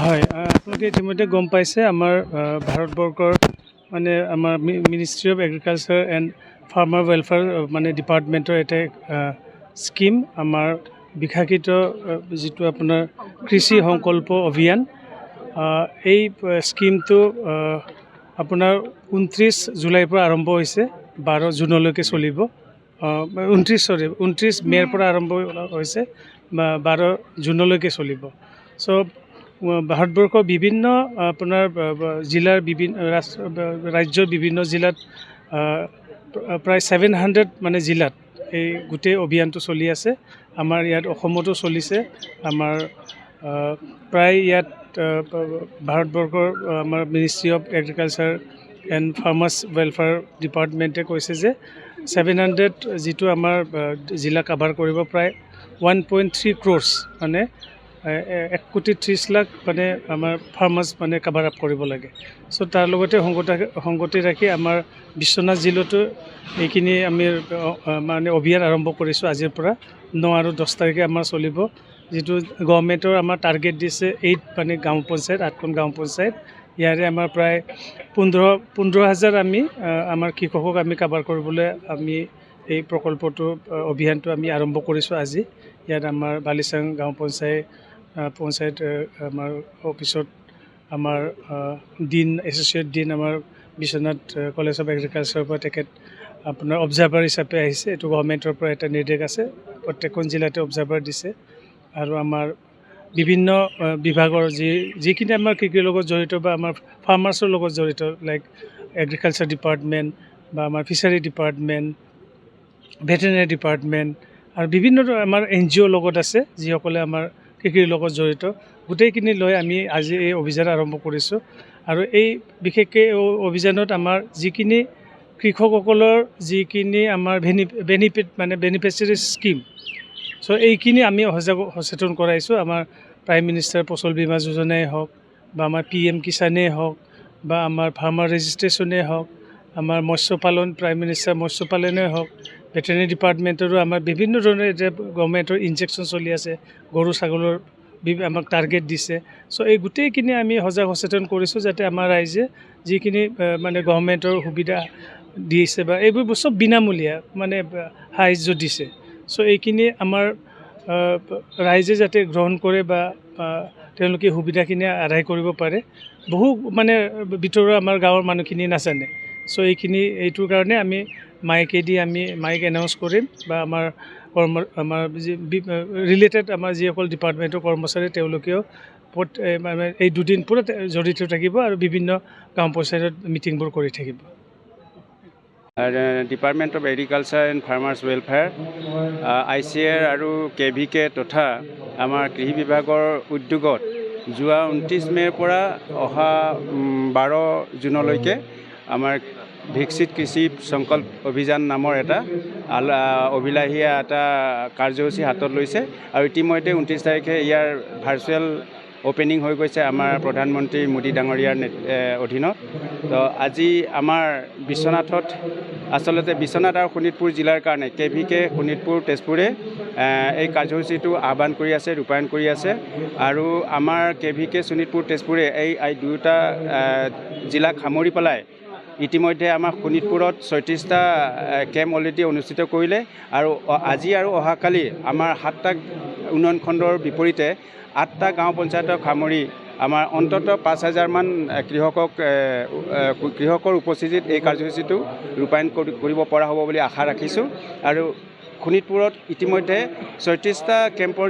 হয়, আপোনালোকে ইতিমধ্যে গম পাইছে আমাৰ ভাৰতবৰ্ষৰ মানে আমাৰ ministry of agriculture and farmer welfare মানে ডিপাৰ্টমেণ্টৰ এটা স্কিম আমাৰ বিকশিত যিটো আপোনাৰ কৃষি সংকল্প অভিযান। এই স্কিমটো আপোনাৰ 29 জুলাইৰ পৰা আৰম্ভ হৈছে, 12 জুনলৈকে চলিব। 29 মে'ৰ পৰা আৰম্ভ হৈছে, 12 জুনলৈকে চলিব। চ' ভাৰতবৰ্ষৰ বিভিন্ন আপোনাৰ জিলাৰ ৰাজ্যৰ বিভিন্ন জিলাত প্ৰায় 700 মানে জিলাত এই গোটেই অভিযানটো চলি আছে। আমাৰ ইয়াত অসমতো চলিছে। আমাৰ প্ৰায় ইয়াত ভাৰতবৰ্ষৰ আমাৰ ministry of agriculture and farmers welfare ডিপাৰ্টমেণ্টে কৈছে যে 700 যিটো আমাৰ জিলা কাভাৰ কৰিব, প্ৰায় 1.3 crores মানে 1,30,00,000 মানে আমাৰ ফাৰ্মাৰ্ছ মানে কাভাৰ আপ কৰিব লাগে। চ' তাৰ লগতে সংগতি ৰাখি আমাৰ বিশ্বনাথ জিলাতো এইখিনি আমি মানে অভিযান আৰম্ভ কৰিছোঁ আজিৰ পৰা। 9 আৰু 10 তাৰিখে আমাৰ চলিব। যিটো গভৰ্ণমেণ্টৰ আমাৰ টাৰ্গেট দিছে 8 মানে গাঁও পঞ্চায়ত, 8খন গাঁও পঞ্চায়ত। ইয়াৰে আমাৰ প্ৰায় 15,000 আমি আমাৰ কৃষকক আমি কাভাৰ কৰিবলৈ আমি এই প্ৰকল্পটো অভিযানটো আমি আৰম্ভ কৰিছোঁ আজি। ইয়াত আমাৰ বালিচাং গাঁও পঞ্চায়ত আমাৰ অফিচত আমাৰ এছ'চিয়েট ডিন আমাৰ বিশ্বনাথ কলেজ অফ এগ্ৰিকালচাৰৰ পৰা তেখেত আপোনাৰ অবজাৰ্ভাৰ হিচাপে আহিছে। এইটো গভৰ্ণমেণ্টৰ পৰা এটা নিৰ্দেশ আছে, প্ৰত্যেকখন জিলাতে অবজাৰ্ভাৰ দিছে। আৰু আমাৰ বিভিন্ন বিভাগৰ যিখিনি আমাৰ কৃষিৰ লগত জড়িত বা আমাৰ ফাৰ্মাৰ্ছৰ লগত জড়িত, লাইক এগ্ৰিকালচাৰ ডিপাৰ্টমেণ্ট বা আমাৰ ফিচাৰী ডিপাৰ্টমেণ্ট, ভেটেৰিনেৰী ডিপাৰ্টমেণ্ট আৰু বিভিন্ন আমাৰ NGOৰ লগত আছে, যিসকলে আমাৰ কৃষিৰ লগত জড়িত। গোটেইখিনি লৈ আমি আজি এই অভিযান আৰম্ভ কৰিছোঁ। আৰু এই বিশেষকৈ অভিযানত আমাৰ যিখিনি কৃষকসকলৰ যিখিনি আমাৰ বেনিফিট মানে বেনিফিচিয়াৰী স্কিম, চ' এইখিনি আমি সচেতন কৰাইছোঁ। আমাৰ প্ৰাইম মিনিষ্টাৰ ফচল বীমা যোজনাই হওক বা আমাৰ PM কিষাণেই হওক বা আমাৰ ফাৰ্মাৰ ৰেজিষ্ট্ৰেশ্যনেই হওক, আমাৰ মৎস্যপালন প্ৰাইম মিনিষ্টাৰ মৎস্যপালনেই হওক, ভেটেৰিনেৰী ডিপাৰ্টমেণ্টৰো আমাৰ বিভিন্ন ধৰণৰ এতিয়া গভৰ্ণমেণ্টৰ ইনজেকশ্যন চলি আছে, গৰু ছাগলৰ আমাক টাৰ্গেট দিছে। চ' এই গোটেইখিনি আমি সচেতন কৰিছোঁ যাতে আমাৰ ৰাইজে যিখিনি মানে গভৰ্ণমেণ্টৰ সুবিধা দিছে বা এইবোৰ চব বিনামূলীয়া মানে সাহাৰ্য দিছে। চ' এইখিনি আমাৰ ৰাইজে যাতে গ্ৰহণ কৰে বা তেওঁলোকে সুবিধাখিনি আদায় কৰিব পাৰে। বহু মানে ভিতৰুৱা আমাৰ গাঁৱৰ মানুহখিনি নাজানে। চ' এইটোৰ কাৰণে আমি মাইকেদি আমি এনাউন্স কৰিম বা আমাৰ যি ৰিলেটেড আমাৰ যিসকল ডিপাৰ্টমেণ্টৰ কৰ্মচাৰী তেওঁলোকেও মানে এই 2 দিন পুৰা জড়িত থাকিব আৰু বিভিন্ন গাঁও পঞ্চায়তত মিটিংবোৰ কৰি থাকিব। Department of agriculture and farmers welfare, ICAR আৰু KVK তথা আমাৰ কৃষি বিভাগৰ উদ্যোগত যোৱা 29 মে'ৰ পৰা অহা 12 জুনলৈকে আমাৰ বিকশিত কৃষি সংকল্প অভিযান নামৰ এটা অভিলাষীয়া এটা কাৰ্যসূচী হাতত লৈছে। আৰু ইতিমধ্যে 29 তাৰিখে ইয়াৰ ভাৰ্চুৱেল অপেনিং হৈ গৈছে আমাৰ প্ৰধানমন্ত্ৰী মোদী ডাঙৰীয়াৰ অধীনত। তো আজি আমাৰ বিশ্বনাথত, আচলতে বিশ্বনাথ আৰু শোণিতপুৰ জিলাৰ কাৰণে KVK শোণিতপুৰ তেজপুৰে এই কাৰ্যসূচীটো আহ্বান কৰি আছে, ৰূপায়ণ কৰি আছে। আৰু আমাৰ KVK শোণিতপুৰ তেজপুৰে এই দুয়োটা জিলাক সামৰি পেলাই ইতিমধ্যে আমাৰ শোণিতপুৰত 36টা কেম্প অলৰেডি অনুষ্ঠিত কৰিলে। আৰু আজি আৰু অহাকালি আমাৰ 7টা উন্নয়ন খণ্ডৰ বিপৰীতে 8টা গাঁও পঞ্চায়তক সামৰি আমাৰ অন্ততঃ 5,000 মান কৃষকৰ উপস্থিতিত এই কাৰ্যসূচীটো ৰূপায়ণ কৰিব পৰা হ'ব বুলি আশা ৰাখিছোঁ। আৰু শোণিতপুৰত ইতিমধ্যে 36টা কেম্পৰ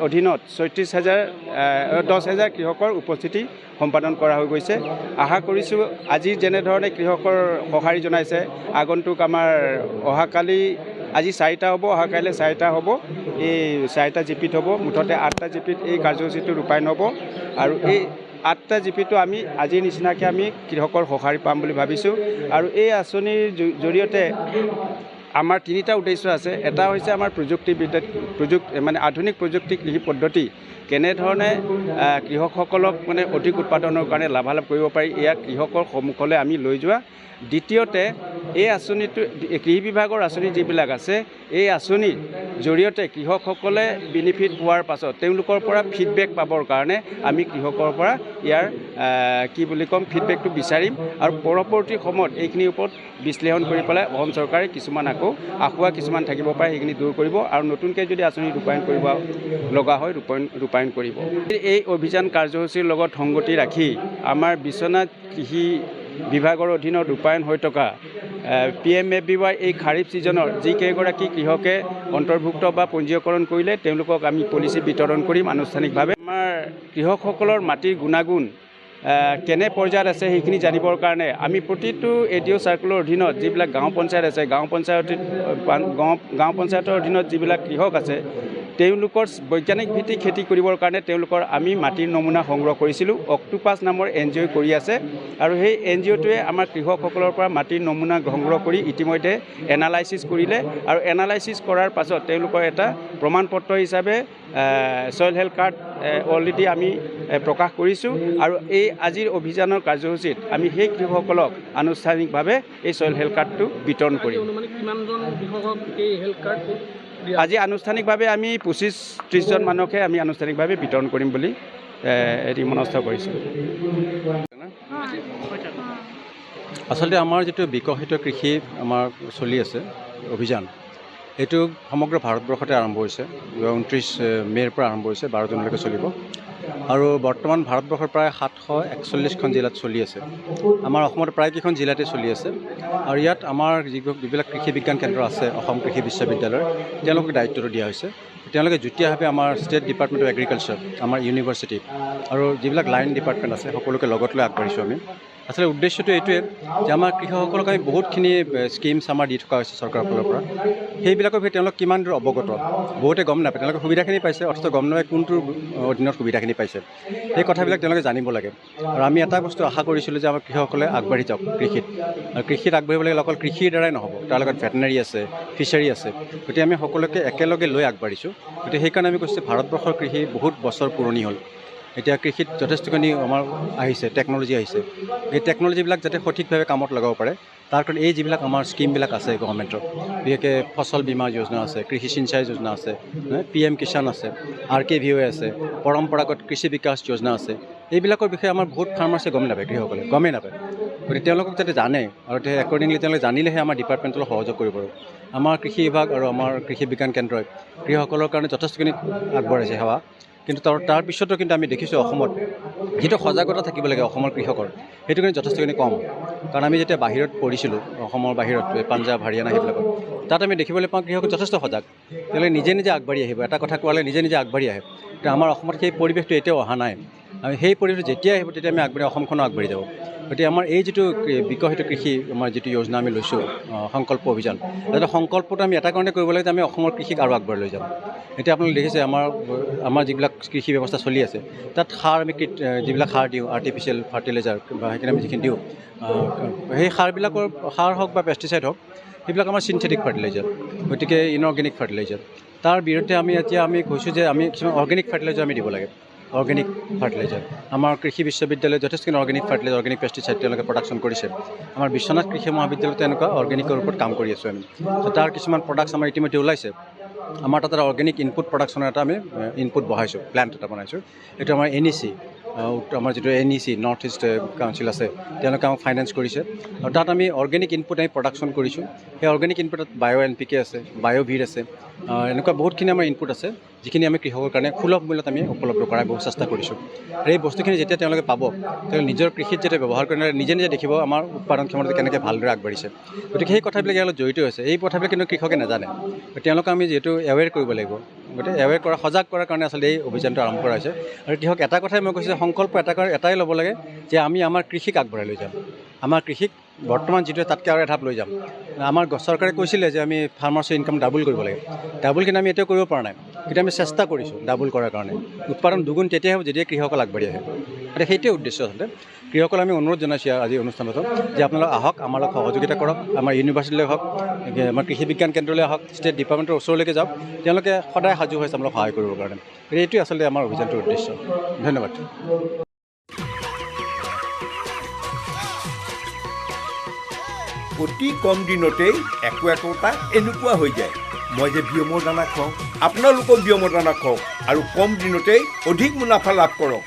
অধীনত 10,000 কৃষকৰ উপস্থিতি সম্পাদন কৰা হৈ গৈছে। আশা কৰিছোঁ আজি যেনেধৰণে কৃষকৰ সঁহাৰি জনাইছে, আগন্তুক আমাৰ অহাকালি আজি 4টা হ'ব, অহাকাইলৈ 4টা হ'ব, এই 4টা জিপিত হ'ব, মুঠতে 8টা জিপিত এই কাৰ্যসূচীটো ৰূপায়ণ হ'ব। আৰু এই 8টা জিপিটো আমি আজিৰ নিচিনাকৈ আমি কৃষকৰ সঁহাৰি পাম বুলি ভাবিছোঁ। আৰু এই আঁচনিৰ জৰিয়তে আমাৰ তিনিটা উদ্দেশ্য আছে। এটা হৈছে আমাৰ মানে আধুনিক প্ৰযুক্তি কৃষি পদ্ধতি কেনেধৰণে কৃষকসকলক মানে অধিক উৎপাদনৰ কাৰণে লাভালাভ কৰিব পাৰি, এয়া কৃষকৰ সন্মুখলৈ আমি লৈ যোৱা। দ্বিতীয়তে এই আঁচনিটো কৃষি বিভাগৰ আঁচনি যিবিলাক আছে, এই আঁচনিৰ জৰিয়তে কৃষকসকলে বেনিফিট পোৱাৰ পাছত তেওঁলোকৰ পৰা ফিডবেক পাবৰ কাৰণে আমি কৃষকৰ পৰা ইয়াৰ ফিডবেকটো বিচাৰিম আৰু পৰৱৰ্তী সময়ত এইখিনিৰ ওপৰত বিশ্লেষণ কৰি পেলাই অসম চৰকাৰে কিছুমান আকৌ আঁসোৱা কিছুমান থাকিব পাৰে, সেইখিনি দূৰ কৰিব আৰু নতুনকৈ যদি আঁচনি ৰূপায়ণ কৰিব লগা হয় ৰূপায়ণ কৰিব। এই অভিযান কাৰ্যসূচীৰ লগত সংগতি ৰাখি আমাৰ বিশ্বনাথ কৃষি বিভাগৰ অধীনত ৰূপায়ণ হৈ থকা PMFBY এই খাৰিফ ছিজনৰ যিকেইগৰাকী কৃষকে অন্তৰ্ভুক্ত বা পঞ্জীয়কৰণ কৰিলে তেওঁলোকক আমি পলিচি বিতৰণ কৰিম আনুষ্ঠানিকভাৱে। আমাৰ কৃষকসকলৰ মাটিৰ গুণাগুণ কেনে পৰ্যায়ত আছে সেইখিনি জানিবৰ কাৰণে আমি প্ৰতিটো ADO চাৰ্কুলৰ অধীনত যিবিলাক গাঁও পঞ্চায়ত আছে, গাঁও পঞ্চায়তৰ অধীনত যিবিলাক কৃষক আছে তেওঁলোকৰ বৈজ্ঞানিক ভিত্তিক খেতি কৰিবৰ কাৰণে তেওঁলোকৰ আমি মাটিৰ নমুনা সংগ্ৰহ কৰিছিলোঁ। অক্টোপাছ নামৰ NGO কৰি আছে আৰু সেই NGOটোৱে আমাৰ কৃষকসকলৰ পৰা মাটিৰ নমুনা সংগ্ৰহ কৰি ইতিমধ্যে এনালাইচিছ কৰিলে আৰু এনালাইচিছ কৰাৰ পাছত তেওঁলোকৰ এটা প্ৰমাণপত্ৰ হিচাপে ছইল হেল্থ কাৰ্ড অলৰেডি আমি প্ৰকাশ কৰিছোঁ আৰু এই আজিৰ অভিযানৰ কাৰ্যসূচীত আমি সেই কৃষকসকলক আনুষ্ঠানিকভাৱে এই ছইল হেল্থ কাৰ্ডটো বিতৰণ কৰিম। আজি আনুষ্ঠানিকভাৱে আমি 25-30 জন মানুহকে আমি আনুষ্ঠানিকভাৱে বিতৰণ কৰিম বুলি এটি মনস্থ কৰিছোঁ। আচলতে আমাৰ যিটো বিকশিত কৃষি আমাৰ চলি আছে অভিযান, এইটো সমগ্ৰ ভাৰতবৰ্ষতে আৰম্ভ হৈছে। 29 মে'ৰ পৰা আৰম্ভ হৈছে, 12 জুনলৈকে চলিব আৰু বৰ্তমান ভাৰতবৰ্ষৰ প্ৰায় 741খন জিলাত চলি আছে। আমাৰ অসমত প্ৰায় কেইখন জিলাতে চলি আছে আৰু ইয়াত আমাৰ যিবিলাক কৃষি বিজ্ঞান কেন্দ্ৰ আছে, অসম কৃষি বিশ্ববিদ্যালয়ৰ, তেওঁলোকক দায়িত্বটো দিয়া হৈছে। তেওঁলোকে যুটীয়াভাৱে আমাৰ ষ্টেট ডিপাৰ্টমেণ্ট অফ এগ্ৰিকালচাৰ, আমাৰ ইউনিভাৰ্চিটি আৰু যিবিলাক লাইন ডিপাৰ্টমেণ্ট আছে সকলোকে লগত লৈ আগবাঢ়িছোঁ আমি। আচলতে উদ্দেশ্যটো এইটোৱে যে আমাৰ কৃষকসকলক আমি বহুতখিনি স্কিমছ আমাৰ দি থকা হৈছে চৰকাৰৰ ফালৰ পৰা। সেইবিলাকৰ ভিতৰত তেওঁলোক কিমান দূৰ অৱগত, বহুতে গম নাপায়। তেওঁলোকে সুবিধাখিনি পাইছে, অথচ গম নাপায় কোনটোৰ অধীনত সুবিধাখিনি পাইছে। সেই কথাবিলাক তেওঁলোকে জানিব লাগে আৰু আমি এটা বস্তু আশা কৰিছিলোঁ যে আমাৰ কৃষকসকলে আগবাঢ়ি যাওক কৃষিত। আৰু কৃষিত আগবাঢ়িব লাগিলে অকল কৃষিৰ দ্বাৰাই নহ'ব, তাৰ লগত ভেটেনাৰী আছে, ফিচাৰী আছে। গতিকে আমি সকলোকে একেলগে লৈ আগবাঢ়িছোঁ। গতিকে সেইকাৰণে আমি কৈছোঁ ভাৰতবৰ্ষৰ কৃষি বহুত বছৰ পুৰণি হ'ল। এতিয়া কৃষিত যথেষ্টখিনি আমাৰ আহিছে, টেকন'লজি আহিছে। এই টেকন'লজিবিলাক যাতে সঠিকভাৱে কামত লগাব পাৰে তাৰ কাৰণে এই যিবিলাক আমাৰ স্কিমবিলাক আছে গভৰ্ণমেণ্টৰ, বিশেষকৈ ফচল বীমা যোজনা আছে, কৃষি সিঞ্চাই যোজনা আছে, PM কিষাণ আছে, RKVY আছে, পৰম্পৰাগত কৃষি বিকাশ যোজনা আছে। এইবিলাকৰ বিষয়ে আমাৰ বহুত ফাৰ্মাৰ্ছে গম নাপায়, কৃষকসকলে গমেই নাপায়। গতিকে তেওঁলোকক যাতে জানে আৰু একৰ্ডিংলি তেওঁলোকে জানিলেহে আমাৰ ডিপাৰ্টমেণ্টলৈ সহযোগ কৰিব পাৰোঁ। আমাৰ কৃষি বিভাগ আৰু আমাৰ কৃষি বিজ্ঞান কেন্দ্ৰই কৃষকসকলৰ কাৰণে যথেষ্টখিনি আগবঢ়াইছে সেৱা। কিন্তু তাৰ পিছতো কিন্তু আমি দেখিছোঁ অসমত যিটো সজাগতা থাকিব লাগে অসমৰ কৃষকৰ, সেইটো কিন্তু যথেষ্টখিনি কম। কাৰণ আমি যেতিয়া বাহিৰত পঢ়িছিলোঁ, অসমৰ বাহিৰত পাঞ্জাৱ, হাৰিয়ানা সেইবিলাকত, তাত আমি দেখিবলৈ পাওঁ কৃষক যথেষ্ট সজাগ। তেওঁলোকে নিজে নিজে আগবাঢ়ি আহিব, এটা কথা কোৱালে নিজে নিজে আগবাঢ়ি আহে। কিন্তু আমাৰ অসমত সেই পৰিৱেশটো এতিয়াও অহা নাই। আমি সেই পৰিৱেশটো যেতিয়া আহিব তেতিয়া আমি অসমখনো আগবাঢ়ি যাব। গতিকে আমাৰ এই যিটো বিকশিত কৃষি আমাৰ যিটো যোজনা আমি লৈছোঁ, সংকল্প অভিযান, যাতে সংকল্পটো আমি এটা কাৰণে কৰিব লাগে যে আমি অসমৰ কৃষিক আৰু আগবাঢ়ি লৈ যাম। এতিয়া আপোনালোকে দেখিছে আমাৰ যিবিলাক কৃষি ব্যৱস্থা চলি আছে তাত আমি যিবিলাক সাৰ দিওঁ, আৰ্টিফিচিয়েল ফাৰ্টিলাইজাৰ বা সেইখিনি আমি যিখিনি দিওঁ, সেই সাৰ হওক বা পেষ্টিচাইড হওক, সেইবিলাক আমাৰ চিনথেটিক ফাৰ্টিলাইজাৰ, গতিকে ইনঅৰ্গেনিক ফাৰ্টিলাইজাৰ। তাৰ বিৰুদ্ধে আমি কৈছোঁ যে আমি কিছুমান অৰ্গেনিক ফাৰ্টিলাইজাৰ আমি দিব লাগে। অৰ্গেনিক ফাৰ্টিলাইজাৰ আমাৰ কৃষি বিশ্ববিদ্যালয়ত যথেষ্টখিনি অৰ্গেনিক ফাৰ্টিলাইজাৰ, অৰ্গেনিক পেষ্টিচাইড তেওঁলোকে প্ৰডাকশ্যন কৰিছে। আমাৰ বিশ্বনাথ কৃষি মহাবিদ্যালয়তে এনেকুৱা অৰ্গেনিকৰ ওপৰত কাম কৰি আছোঁ আমি। তাৰ কিছুমান প্ৰডাক্টছ আমাৰ ইতিমধ্যে ওলাইছে। আমাৰ তাত অৰ্গেনিক ইনপুট প্ৰডাকশ্যনৰ এটা আমি ইনপুট বহাইছোঁ, প্লেণ্ট এটা বনাইছোঁ। এইটো আমাৰ NEC, আমাৰ যিটো NEC নৰ্থ ইষ্ট কাউন্সিল আছে, তেওঁলোকে আমাক ফাইনেন্স কৰিছে আৰু তাত আমি অৰ্গেনিক ইনপুট আমি প্ৰডাকশ্যন কৰিছোঁ। সেই অৰ্গেনিক ইনপুটত NPK আছে, বায়'ভিৰ আছে, এনেকুৱা বহুতখিনি আমাৰ ইনপুট আছে যিখিনি আমি কৃষকৰ কাৰণে সুলভ মূল্যত আমি উপলব্ধ কৰাৰ বহুত চেষ্টা কৰিছোঁ। আৰু এই বস্তুখিনি যেতিয়া তেওঁলোকে পাব, তেওঁলোকে নিজৰ কৃষিত যেতিয়া ব্যৱহাৰ কৰি নিজে নিজে দেখিব আমাৰ উৎপাদন ক্ষমতা কেনেকৈ ভালদৰে আগবাঢ়িছে। গতিকে সেই কথাবিলাক ইয়াৰ লগত জড়িত হৈছে। এই কথাবিলাক কিন্তু কৃষকে নাজানে। তেওঁলোকক আমি যিহেতু এৱেৰ কৰিব লাগিব, গতিকে এৱেৰ কৰা, সজাগ কৰাৰ কাৰণে আচলতে এই অভিযানটো আৰম্ভ কৰা হৈছে। আৰু কৃষক এটা কথাই মই কৈছোঁ, সংকল্প এটাই ল'ব লাগে যে আমি আমাৰ কৃষিক আগবঢ়াই লৈ যাম। আমাৰ কৃষিক বৰ্তমান যিটো তাতকৈ আৰু এধাপ লৈ যাম। আমাৰ চৰকাৰে কৈছিলে যে আমি ফাৰ্মাৰ্ছৰ ইনকাম ডাবল কৰিব লাগে। ডাবল কিন্তু আমি এতিয়াও কৰিব পৰা নাই, কিন্তু আমি চেষ্টা কৰিছোঁ ডাবল কৰাৰ কাৰণে। উৎপাদন দুগুণ তেতিয়াহে হ'ব যেতিয়া কৃষকসকল আগবাঢ়ি আহে। গতিকে সেইটোৱে উদ্দেশ্য আচলতে কৃষকসকল আমি অনুৰোধ জনাইছোঁ আজি অনুষ্ঠানত যে আপোনালোক আহক আমাৰ লগত সহযোগিতা কৰক আমাৰ ইউনিভাৰ্চিটিলৈ হওক আমাৰ কৃষি বিজ্ঞান কেন্দ্ৰলৈ আহক ষ্টেট ডিপাৰ্টমেণ্টৰ ওচৰলৈকে যাওক তেওঁলোকে সদায় সাজু হৈছে আমাক সহায় কৰিবৰ কাৰণে গতিকে এইটোৱে আচলতে আমাৰ অভিযানটোৰ উদ্দেশ্য ধন্যবাদ অতি কম দিনতেই একোটা এনেকুৱা হৈ যায় মই যে বিয়মৰ দানা খাওঁ আপোনালোকেও বিয়মৰ দানা খাওক আৰু কম দিনতেই অধিক মুনাফা লাভ কৰক